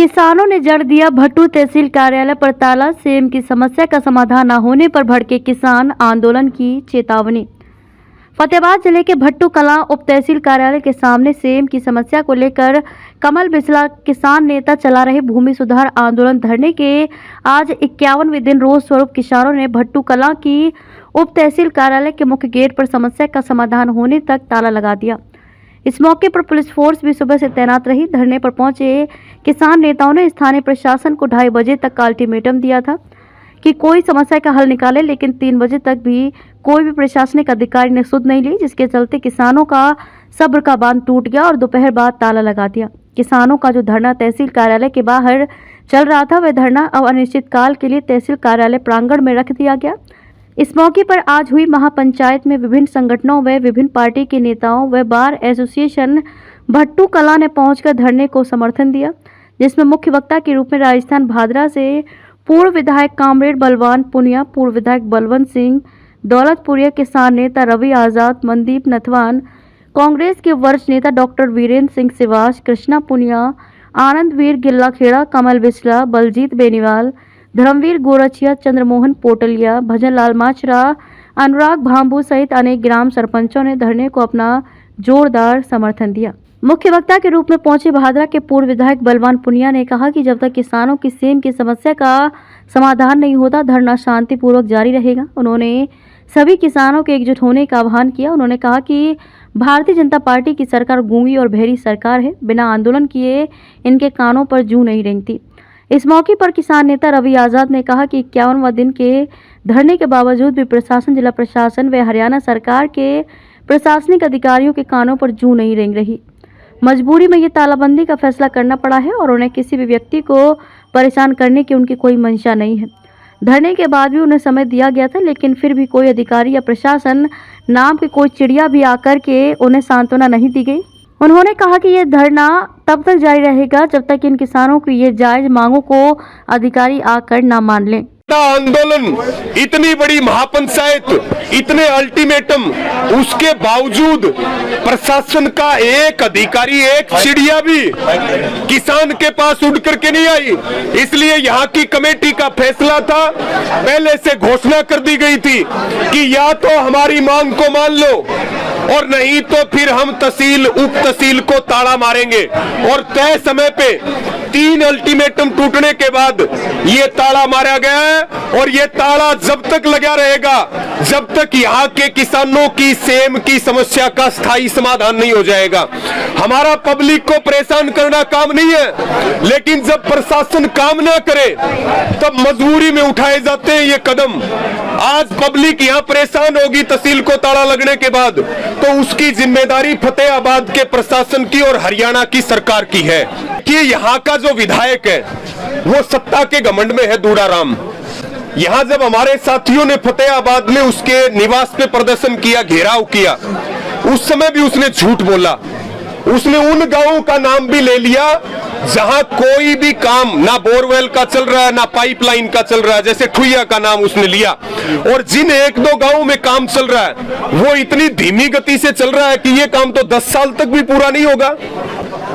किसानों ने जड़ दिया भट्टू तहसील कार्यालय पर ताला। सेम की समस्या का समाधान न होने पर भड़के किसान, आंदोलन की चेतावनी। फतेहाबाद जिले के भट्टू कलां उप तहसील कार्यालय के सामने सेम की समस्या को लेकर कमल बिसला किसान नेता चला रहे भूमि सुधार आंदोलन धरने के आज 51वें दिन रोज स्वरूप किसानों ने भट्टू कलां की उप तहसील कार्यालय के मुख्य गेट पर समस्या का समाधान होने तक ताला लगा दिया। इस मौके पर पुलिस फोर्स भी सुबह से तैनात रही। धरने पर पहुंचे किसान नेताओं ने स्थानीय प्रशासन को 2:30 बजे तक का अल्टीमेटम दिया था कि कोई समस्या का हल निकाले, लेकिन 3 बजे तक भी कोई भी प्रशासनिक अधिकारी ने सुध नहीं ली, जिसके चलते किसानों का सब्र का बांध टूट गया और दोपहर बाद ताला लगा दिया। किसानों का जो धरना तहसील कार्यालय के बाहर चल रहा था, वह धरना अब अनिश्चितकाल के लिए तहसील कार्यालय प्रांगण में रख दिया गया। इस मौके पर आज हुई महापंचायत में विभिन्न संगठनों व विभिन्न पार्टी के नेताओं व बार एसोसिएशन भट्टू कलां ने पहुंचकर धरने को समर्थन दिया, जिसमें मुख्य वक्ता के रूप में राजस्थान भादरा से पूर्व विधायक कामरेड बलवान पुनिया, पूर्व विधायक बलवंत सिंह, दौलतपुरिया किसान नेता रवि आजाद, मनदीप नथवान, कांग्रेस के वरिष्ठ नेता डॉक्टर वीरेंद्र सिंह सिवास, कृष्णा पुनिया, आनंद वीर गिल्ला खेड़ा, कमल बिसला, बलजीत बेनीवाल, धर्मवीर गोरछिया, चंद्रमोहन पोटलिया, भजन लाल माचरा, अनुराग भांबू सहित अनेक ग्राम सरपंचों ने धरने को अपना जोरदार समर्थन दिया। मुख्य वक्ता के रूप में पहुंचे भादरा के पूर्व विधायक बलवान पुनिया ने कहा कि जब तक किसानों की सेम की समस्या का समाधान नहीं होता, धरना शांतिपूर्वक जारी रहेगा। उन्होंने सभी किसानों के एकजुट होने का आह्वान किया। उन्होंने कहा कि भारतीय जनता पार्टी की सरकार गूंगी और बहरी सरकार है, बिना आंदोलन किए इनके कानों पर जूं नहीं रेंगती। इस मौके पर किसान नेता रवि आजाद ने कहा कि 51वां दिन के धरने के बावजूद भी प्रशासन, जिला प्रशासन व हरियाणा सरकार के प्रशासनिक अधिकारियों के कानों पर जूं नहीं रेंग रही। मजबूरी में ये तालाबंदी का फैसला करना पड़ा है और उन्हें किसी भी व्यक्ति को परेशान करने की उनकी कोई मंशा नहीं है। धरने के बाद भी उन्हें समय दिया गया था, लेकिन फिर भी कोई अधिकारी या प्रशासन नाम की कोई चिड़िया भी आकर के उन्हें सांत्वना नहीं दी गई। उन्होंने कहा कि यह धरना तब तक जारी रहेगा जब तक इन किसानों की ये जायज मांगों को अधिकारी आकर ना मान लें। आंदोलन, इतनी बड़ी महापंचायत, इतने अल्टीमेटम, उसके बावजूद प्रशासन का एक अधिकारी, एक चिड़िया भी किसान के पास उड़ करके नहीं आई। इसलिए यहाँ की कमेटी का फैसला था, पहले से घोषणा कर दी गई थी कि या तो हमारी मांग को मान लो और नहीं तो फिर हम तहसील, उप तहसील को ताला मारेंगे। और तय समय पे 3 अल्टीमेटम टूटने के बाद ये ताला मारा गया है और ये ताला जब तक लगा रहेगा जब तक यहाँ के किसानों की सेम की समस्या का स्थायी समाधान नहीं हो जाएगा। हमारा पब्लिक को परेशान करना काम नहीं है, लेकिन जब प्रशासन काम ना करे तब मजबूरी में उठाए जाते हैं ये कदम। आज पब्लिक यहाँ परेशान होगी तहसील को ताला लगने के बाद, तो उसकी जिम्मेदारी फतेहाबाद के प्रशासन की और हरियाणा की सरकार की है कि यहाँ का जो विधायक है वो सत्ता के घमंड में है, दूड़ाराम। यहाँ जब हमारे साथियों ने फतेहाबाद में उसके निवास पे प्रदर्शन किया, घेराव किया, उस समय भी उसने झूठ बोला। उसने उन गांवों का नाम भी ले लिया जहां कोई भी काम ना बोरवेल का चल रहा है ना पाइपलाइन का चल रहा है, जैसे ठुइया का नाम उसने लिया। और जिन 1-2 गांवों में काम चल रहा है वो इतनी धीमी गति से चल रहा है कि ये काम तो 10 साल तक भी पूरा नहीं होगा।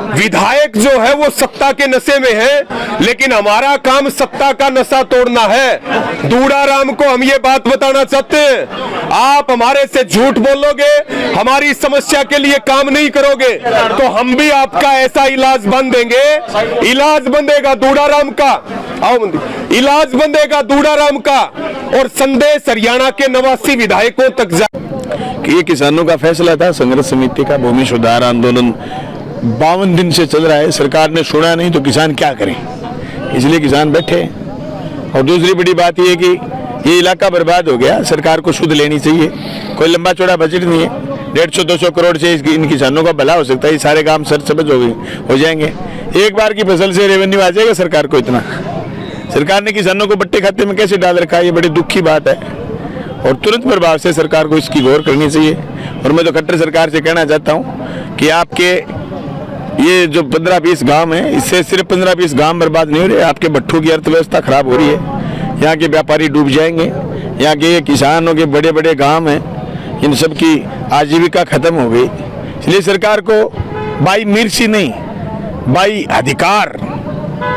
विधायक जो है वो सत्ता के नशे में है, लेकिन हमारा काम सत्ता का नशा तोड़ना है। दूड़ाराम को हम ये बात बताना चाहते हैं, आप हमारे से झूठ बोलोगे, हमारी समस्या के लिए काम नहीं करोगे तो हम भी आपका ऐसा इलाज बन देंगे। इलाज बंदेगा दूड़ाराम का, आओ इलाज बंदेगा दूड़ाराम का। और संदेश हरियाणा के 89 विधायकों तक जा कि ये किसानों का फैसला था। संघर्ष समिति का भूमि सुधार आंदोलन 52 दिन से चल रहा है, सरकार ने सुना नहीं तो किसान क्या करें, इसलिए किसान बैठे। और दूसरी बड़ी बात यह है कि ये इलाका बर्बाद हो गया, सरकार को सुध लेनी चाहिए। कोई लंबा चौड़ा बजट नहीं है, 150-200 करोड़ से इन किसानों का भला हो सकता है। ये सारे काम सरसब्ज हो जाएंगे, एक बार की फसल से रेवेन्यू आ जाएगा सरकार को। इतना सरकार ने किसानों को बट्टे खाते में कैसे डाल रखा है, ये बड़ी दुख की बात है और तुरंत प्रभाव से सरकार को इसकी गौर करनी चाहिए। और मैं तो खट्टर सरकार से कहना चाहता हूँ कि आपके ये जो 15-20 गांव हैं, इससे सिर्फ 15-20 गांव बर्बाद नहीं हो रहे, आपके भट्टू की अर्थव्यवस्था खराब हो रही है। यहाँ के व्यापारी डूब जाएंगे, यहाँ के किसानों के बड़े बड़े गांव हैं, इन सब की आजीविका खत्म हो गई। इसलिए सरकार को बाई मिर्ची नहीं, बाई अधिकार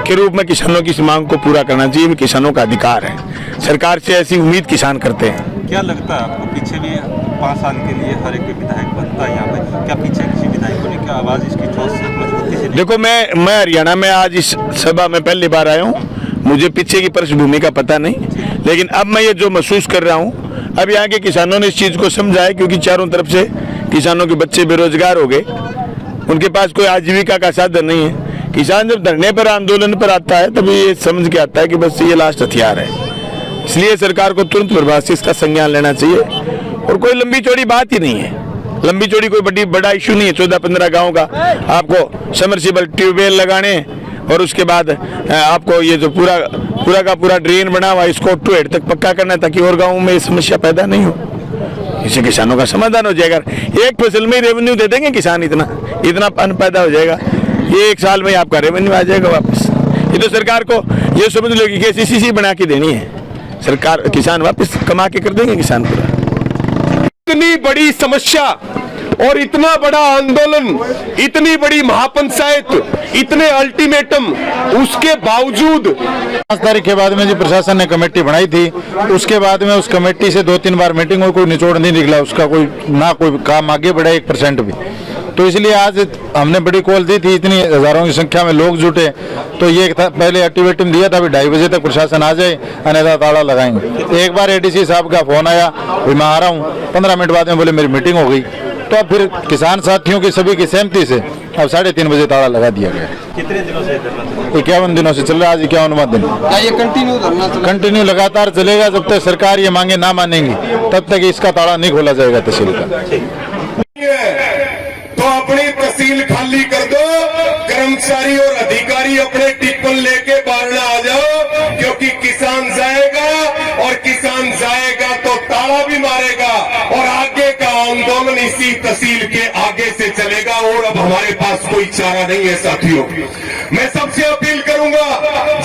के रूप में किसानों की इस मांग को पूरा करना चाहिए। किसानों का अधिकार है, सरकार से ऐसी उम्मीद किसान करते हैं। क्या लगता है आपको, पीछे भी 5 साल के लिए हर एक विधायक बनता है यहाँ पे, क्या पीछे किसी विधायक को लेकर आवाज इसकी ठोस से मजबूती से? देखो, मैं हरियाणा में आज इस सभा में पहली बार आया हूँ, मुझे पीछे की पृष्ठभूमि का पता नहीं, लेकिन अब मैं ये जो महसूस कर रहा हूँ, अब यहाँ के किसानों ने इस चीज़ को समझा है, क्योंकि चारों तरफ से किसानों के बच्चे बेरोजगार हो गए, उनके पास कोई आजीविका का साधन नहीं है। किसान जब धरने पर, आंदोलन पर आता है, तभी ये समझ के आता है कि बस ये लास्ट हथियार है। इसलिए सरकार को तुरंत प्रभाव से इसका संज्ञान लेना चाहिए, और कोई लंबी चौड़ी बात ही नहीं है, लंबी चौड़ी कोई बड़ा इशू नहीं है। 14-15 गाँव का आपको समरसीबल ट्यूबवेल लगाने, और उसके बाद आपको ये जो पूरा का पूरा ड्रेन बना हुआ, इसको टू हेड तक पक्का करना है, ताकि और गाँवों में ये समस्या पैदा नहीं हो। इससे किसानों का समाधान हो जाएगा। एक फसल में रेवेन्यू दे देंगे किसान, इतना अन्न पैदा हो जाएगा, ये 1 साल में आपका रेवेन्यू आ जाएगा वापस। ये तो सरकार को ये समझ लो कि KCC बना के देनी है, सरकार किसान वापस कमा के कर देंगे किसान पूरा। इतनी बड़ी समस्या और इतना बड़ा आंदोलन, इतनी बड़ी महापंचायत, इतने अल्टीमेटम, उसके बावजूद 5 तारीख के बाद में जो प्रशासन ने कमेटी बनाई थी, उसके बाद में उस कमेटी से 2-3 बार मीटिंग और कोई निचोड़ नहीं निकला, उसका कोई काम आगे बढ़ा 1% भी। तो इसलिए आज हमने बड़ी कॉल दी थी, इतनी हजारों की संख्या में लोग जुटे, तो ये पहले अल्टीमेटम दिया था, अभी 2:30 बजे तक प्रशासन आ जाए, अन्यथा ताला लगाएंगे। एक बार ADC साहब का फोन आया, मैं आ रहा हूँ, 15 मिनट बाद में बोले मेरी मीटिंग हो गई। तो अब फिर किसान साथियों की सभी की सहमति से अब 3:30 बजे ताला लगा दिया गया। कितने दिनों से 51 दिनों से चल रहा है, आज 51वां दिन। ये कंटिन्यू लगातार चलेगा, जब तक सरकार ये मांगे ना मानेंगी तब तक इसका ताला नहीं खोला जाएगा तहसील का। तो अपनी तहसील खाली कर दो, कर्मचारी और अधिकारी अपने टिप्पण लेके बाहर ना आ जाओ, क्योंकि किसान जाएगा, और किसान जाएगा तो ताला भी मारेगा, और आगे का आंदोलन इसी तहसील के आगे से चलेगा, और अब हमारे पास कोई चारा नहीं है। साथियों, मैं सबसे अपील करूंगा,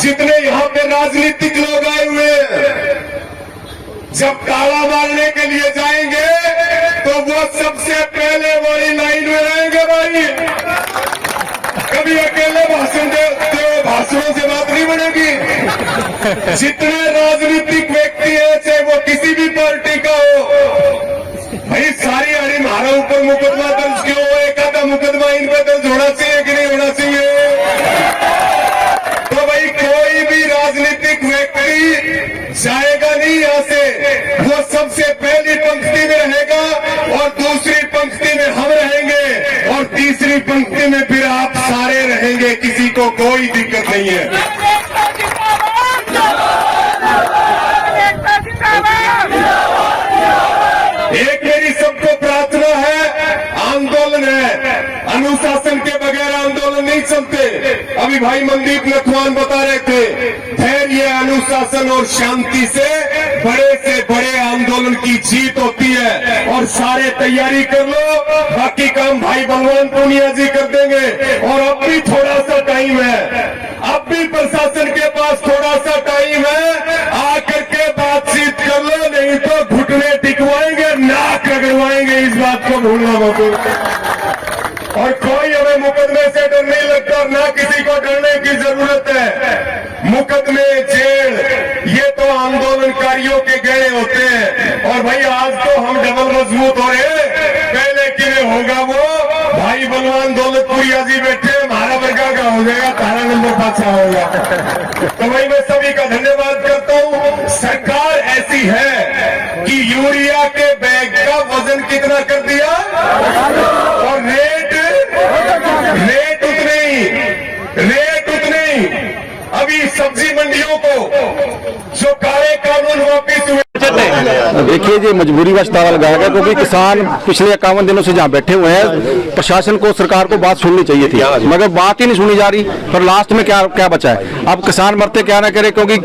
जितने यहाँ पे राजनीतिक लोग आए हुए हैं, जब ताला मारने के लिए जाएंगे तो वो सबसे पहले वाली लाइन में रहेंगे। भाई, कभी अकेले भाषण देते भाषणों से बात नहीं बनेगी। जितने राजनीतिक व्यक्ति हैं, चाहे वो किसी भी पार्टी का हो, भाई सारी अड़ी हमारा ऊपर मुकदमा दर्ज क्यों हो, एक आधा मुकदमा इन पर दर्ज होना चाहिए कि नहीं होना चाहिए? तो भाई कोई भी राजनीतिक व्यक्ति जाएगा नहीं यहाँ से, वो सबसे पहली पंक्ति में रहेगा, और दूसरी पंक्ति में हम रहेंगे, और तीसरी पंक्ति में फिर आप सारे रहेंगे, किसी को कोई दिक्कत नहीं है। एक मेरी सबको प्रार्थना है, आंदोलन है, अनुशासन के बगैर आंदोलन नहीं चलते। अभी भाई मनदीप नथवान बता रहे थे, धैर्य, अनुशासन और शांति से बड़े आंदोलन की जीत होती है, और सारे तैयारी कर लो, बाकी काम भाई बलवान पूनिया जी कर देंगे। और अब भी थोड़ा सा टाइम है, अब भी प्रशासन के पास थोड़ा सा टाइम है, आकर के बातचीत कर लो, नहीं तो घुटने टिकवाएंगे, नाक रगड़वाएंगे, इस बात को भूलना मत। और कोई हमें मुकदमे से डर नहीं लगता, ना किसी को डरने की जरूरत है। मुकदमे, जेल, ये तो आंदोलनकारियों के गए होते हैं, और भाई आज तो हम डबल मजबूत हो रहे हैं, पहले किले होगा वो भाई बलवान दौलतपुरिया जी बैठे, हमारा वर्गा का हो जाएगा, तारा नंबर पाछा होगा। तो भाई मैं सभी का धन्यवाद करता हूँ। सरकार ऐसी है कि यूरिया के बैग का वजन कितना कर दिया, और रेट उतने ही। अभी सब्जी मंडियों को जो काले कानून वापिस हुए, देखिए जी, मजबूरी वश ताला लगाया गया, क्योंकि किसान पिछले 51 दिनों से जहाँ बैठे हुए हैं, प्रशासन को, सरकार को बात सुननी चाहिए थी, मगर बात ही नहीं सुनी जा रही। पर लास्ट में क्या बचा है? अब किसान मरते क्या ना करे, क्योंकि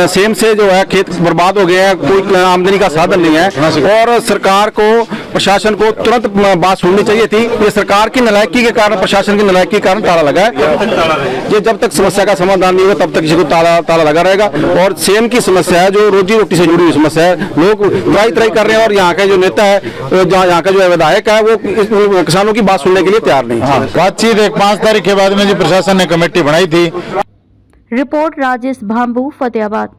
सेम से जो है खेत बर्बाद हो गए हैं, कोई आमदनी का साधन नहीं है, और सरकार को, प्रशासन को तुरंत बात सुननी चाहिए थी। ये सरकार की नालायकी के कारण, प्रशासन की नालायकी के कारण ताला लगा है। ये जब तक समस्या का समाधान नहीं होगा, तब तक किसी को ताला लगा रहेगा। और सेम की समस्या है, जो रोजी रोटी से जुड़ी हुई समस्या है, लोग त्राई कर रहे हैं, और यहाँ के जो नेता है, यहाँ का जो विधायक है, वो किसानों की बात सुनने के लिए तैयार नहीं। बातचीत 5 तारीख के बाद में जो प्रशासन ने कमेटी बनाई थी, रिपोर्ट राजेश भांबू, फतेहाबाद।